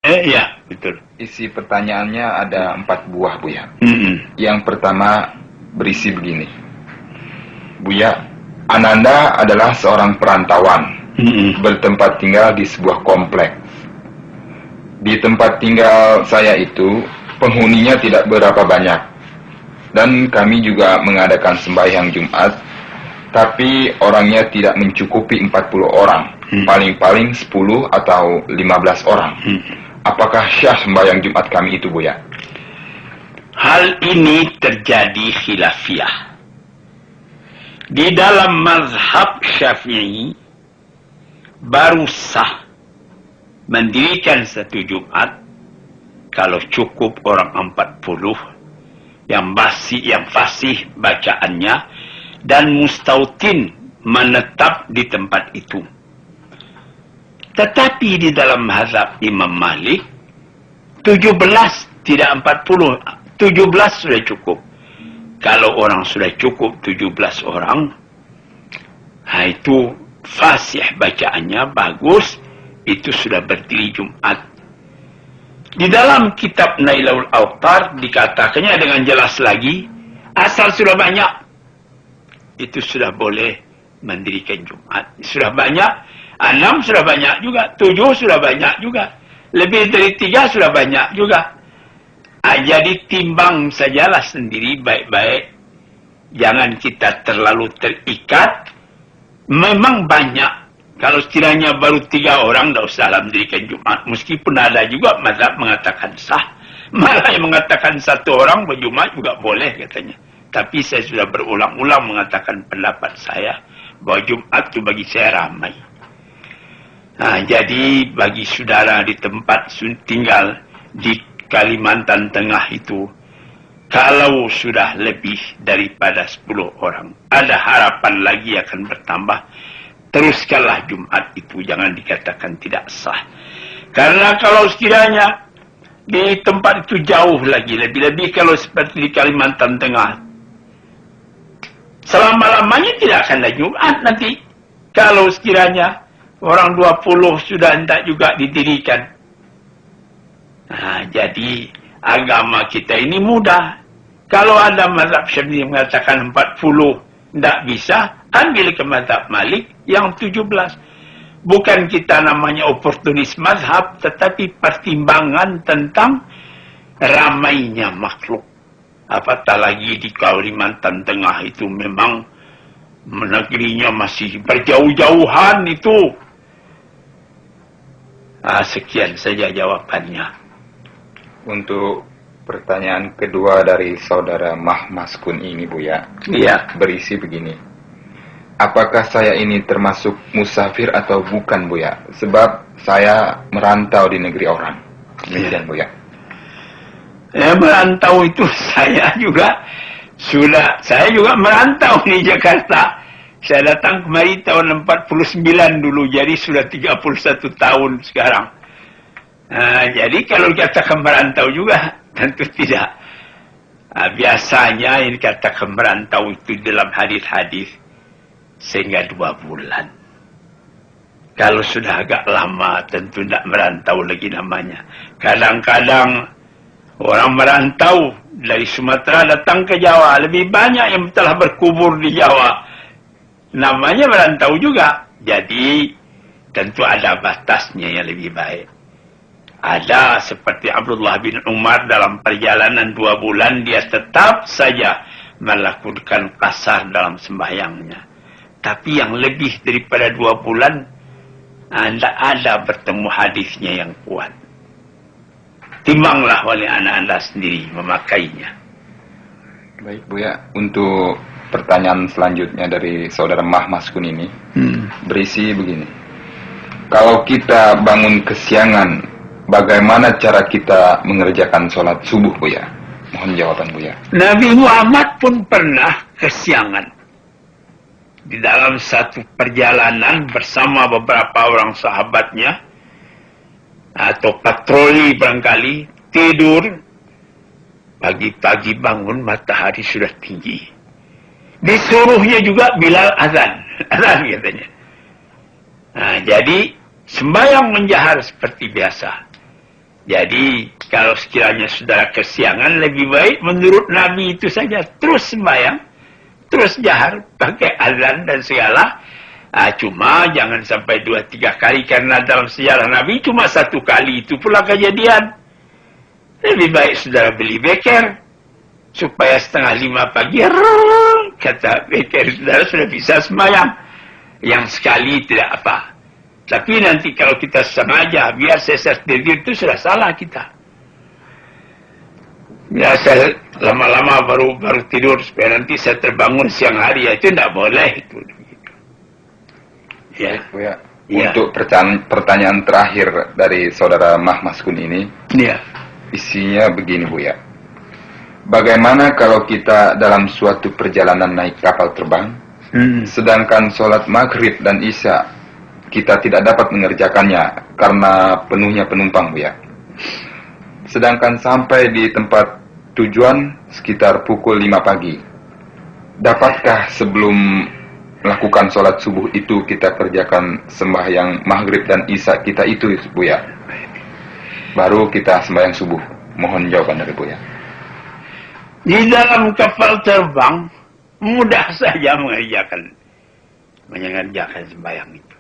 Ya, betul. Isi pertanyaannya ada 4 buah, Buya. Yang pertama berisi begini. Buya, Ananda adalah seorang perantauan, bertempat tinggal di sebuah komplek. Di tempat tinggal saya itu, penghuninya tidak berapa banyak. Dan kami juga mengadakan sembahyang Jumat, tapi orangnya tidak mencukupi 40 orang. Paling-paling 10 atau 15 orang. Apakah syah sembahyang Jumat kami itu, Buya? Hal ini terjadi khilafiyah. Di dalam mazhab Syafi'i, baru sah mendirikan satu Jumat kalau cukup orang 40 yang fasih bacaannya dan mustautin menetap di tempat itu. Tetapi di dalam mazhab Imam Malik, 17 tidak 40, 17 sudah cukup. Kalau orang sudah cukup 17 orang, itu fasih bacaannya bagus, itu sudah berdiri Jumat. Di dalam kitab Nailul Awtar dikatakannya dengan jelas lagi, asal sudah banyak, itu sudah boleh mendirikan Jumat. Sudah banyak, 6 sudah banyak juga, 7 sudah banyak juga, lebih dari 3 sudah banyak juga. Jadi timbang sajalah sendiri baik-baik, jangan kita terlalu terikat. Memang banyak, kalau sekiranya baru 3 orang, tidak usah mendirikan Jumat. Meskipun ada juga mazhab mengatakan sah, malah yang mengatakan 1 orang berjumat juga boleh katanya. Tapi saya sudah berulang-ulang mengatakan pendapat saya bahwa Jumat itu bagi saya ramai. Jadi bagi saudara di tempat tinggal di Kalimantan Tengah itu, kalau sudah lebih daripada 10 orang, ada harapan lagi akan bertambah, teruskanlah Jumat itu, jangan dikatakan tidak sah. Karena kalau sekiranya di tempat itu jauh lagi, lebih-lebih kalau seperti di Kalimantan Tengah, selama-lamanya tidak akan ada Jumat nanti. Kalau sekiranya orang 20 sudah hendak juga didirikan. Jadi agama kita ini mudah. Kalau ada mazhab Syafi'i mengatakan 40 tidak bisa, ambil ke mazhab Malik yang 17. Bukan kita namanya oportunis mazhab, tetapi pertimbangan tentang ramainya makhluk. Apatah lagi di Kalimantan Tengah itu memang negerinya masih berjauh-jauhan itu. Sekian saja jawabannya. Untuk pertanyaan kedua dari saudara Mahmaskun ini, Buya, berisi begini. Apakah saya ini termasuk musafir atau bukan, Buya? Sebab saya merantau di negeri orang. Demikian, Buya. Merantau itu saya juga merantau di Jakarta. Saya datang kemari tahun 49 dulu, jadi sudah 31 tahun sekarang. Jadi kalau dikatakan merantau juga, tentu tidak. Biasanya yang dikatakan merantau itu dalam hadis-hadis sehingga 2 bulan. Kalau sudah agak lama, tentu tidak merantau lagi namanya. Kadang-kadang orang merantau dari Sumatera datang ke Jawa, lebih banyak yang telah berkubur di Jawa. Namanya merantau juga. Jadi tentu ada batasnya yang lebih baik. Ada seperti Abdullah bin Umar dalam perjalanan 2 bulan, dia tetap saja melakukan qasar dalam sembahyangnya. Tapi yang lebih daripada 2 bulan, tidak ada bertemu hadisnya yang kuat. Timbanglah oleh anak-anak sendiri memakainya. Baik, Buya. Untuk pertanyaan selanjutnya dari saudara Mahmaskun ini, berisi begini. Kalau kita bangun kesiangan, bagaimana cara kita mengerjakan sholat subuh, Buya? Mohon jawaban, Buya. Nabi Muhammad pun pernah kesiangan. Di dalam satu perjalanan bersama beberapa orang sahabatnya, atau patroli barangkali, tidur. Pagi-pagi bangun, matahari sudah tinggi. Disuruhnya juga Bilal azan. Azan katanya. Jadi sembahyang menjahar seperti biasa. Jadi kalau sekiranya saudara kesiangan, lebih baik menurut Nabi itu saja, terus sembahyang, terus jahar, pakai azan dan segala. Cuma jangan sampai 2-3 kali, karena dalam sejarah Nabi cuma 1 kali itu pula kejadian. Lebih baik saudara beli beker, supaya 4:30 pagi, kata beker saudara sudah bisa sembahyang. Yang sekali tidak apa. Tapi nanti kalau kita sengaja, biar saya tidur itu sudah salah kita. Ya, saya lama-lama baru tidur, supaya nanti saya terbangun siang hari, itu tidak boleh. Itu. Ya. Ya. Untuk pertanyaan terakhir dari saudara Mahmaskun ini, ya. Isinya begini Bu ya. Bagaimana kalau kita dalam suatu perjalanan naik kapal terbang, sedangkan sholat maghrib dan isya kita tidak dapat mengerjakannya karena penuhnya penumpang Bu ya. Sedangkan sampai di tempat tujuan sekitar pukul 5 pagi. Dapatkah sebelum melakukan sholat subuh itu kita kerjakan sembahyang maghrib dan isya kita itu Bu ya? Baru kita sembahyang subuh. Mohon jawaban dari Bu ya. Di dalam kapal terbang mudah saja mengerjakan sembahyang itu.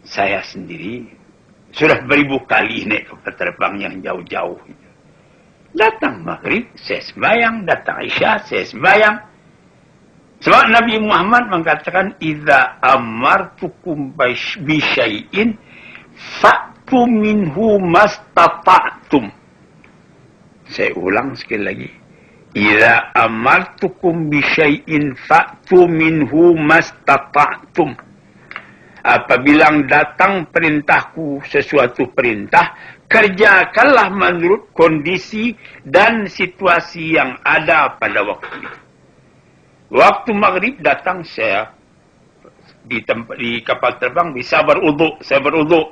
Saya sendiri sudah beribu kali naik kapal terbang yang jauh-jauh. Datang maghrib, saya sembahyang. Datang isya, saya sembahyang. Sebab Nabi Muhammad mengatakan, "Idza amartukum bi syai'in fa'tu minhu mastata'tum." Saya ulang sekali lagi. "Idza amartukum bi syai'in fa'tu minhu mastata'tum." Apabila datang perintahku sesuatu perintah, kerjakanlah menurut kondisi dan situasi yang ada pada waktu itu. Waktu maghrib datang, saya di kapal terbang bisa beruduk. Saya beruduk.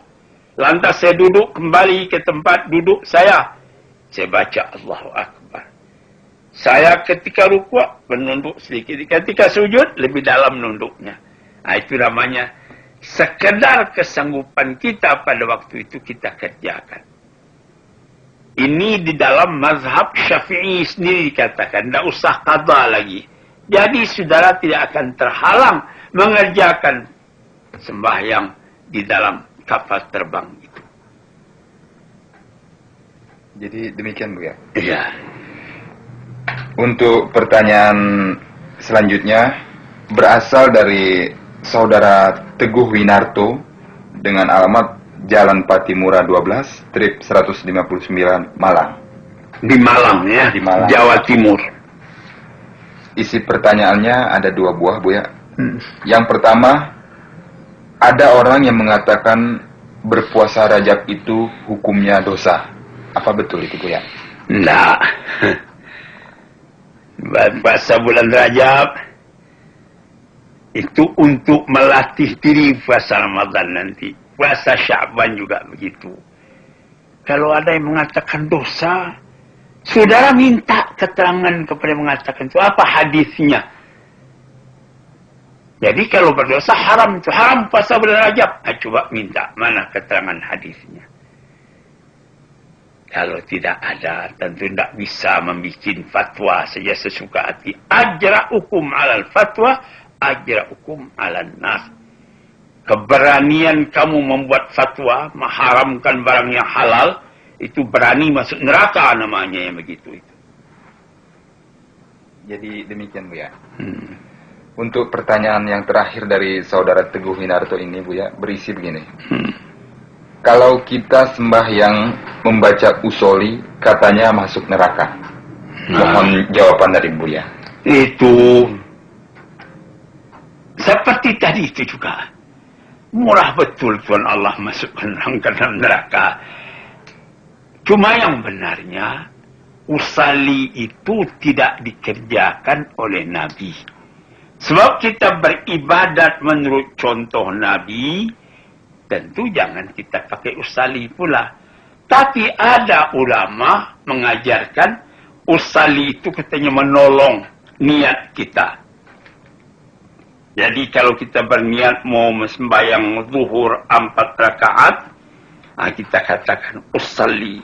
Lantas saya duduk kembali ke tempat duduk saya. Saya baca Allahu Akbar. Saya ketika rukuk menunduk sedikit. Ketika sujud lebih dalam nunduknya. Itu namanya sekedar kesanggupan kita pada waktu itu kita kerjakan. Ini di dalam mazhab Syafi'i sendiri dikatakan, tidak usah qadha lagi. Jadi saudara tidak akan terhalang mengerjakan sembahyang di dalam kapal terbang itu. Jadi demikian Bu ya? Iya. Untuk pertanyaan selanjutnya berasal dari Saudara Teguh Winarto dengan alamat Jalan Patimura 12, Trip 159, Malang. Di Malang ya, di Malang, Jawa Timur. Isi pertanyaannya ada 2 buah Bu ya. Yang pertama, ada orang yang mengatakan berpuasa Rajab itu hukumnya dosa. Apa betul itu Bu ya? Nah, puasa bulan Rajab itu untuk melatih diri puasa Ramadan nanti. Puasa Sya'ban juga begitu. Kalau ada yang mengatakan dosa, saudara minta keterangan kepada yang mengatakan itu. Apa hadisnya? Jadi kalau berdosa haram itu. Haram puasa bulan Rajab. Coba minta. Mana keterangan hadisnya? Kalau tidak ada, tentu tidak bisa membuat fatwa saja sesuka hati. Ajra'ukum alal fatwa, ajra'ukum alal nas. Keberanian kamu membuat fatwa, mengharamkan barang yang halal, itu berani masuk neraka namanya yang begitu itu. Jadi demikian Bu ya. Untuk pertanyaan yang terakhir dari Saudara Teguh Winarto ini Bu ya, berisi begini. Kalau kita sembahyang membaca usoli, katanya masuk neraka. Mohon jawaban dari Bu ya. Itu seperti tadi itu juga. Murah betul Tuhan Allah masukkan orang ke dalam neraka. Cuma yang benarnya, usali itu tidak dikerjakan oleh Nabi. Sebab kita beribadat menurut contoh Nabi, tentu jangan kita pakai usali pula. Tapi ada ulama mengajarkan usali itu katanya menolong niat kita. Jadi kalau kita berniat mau sembahyang zuhur 4 rakaat, Kita katakan usalli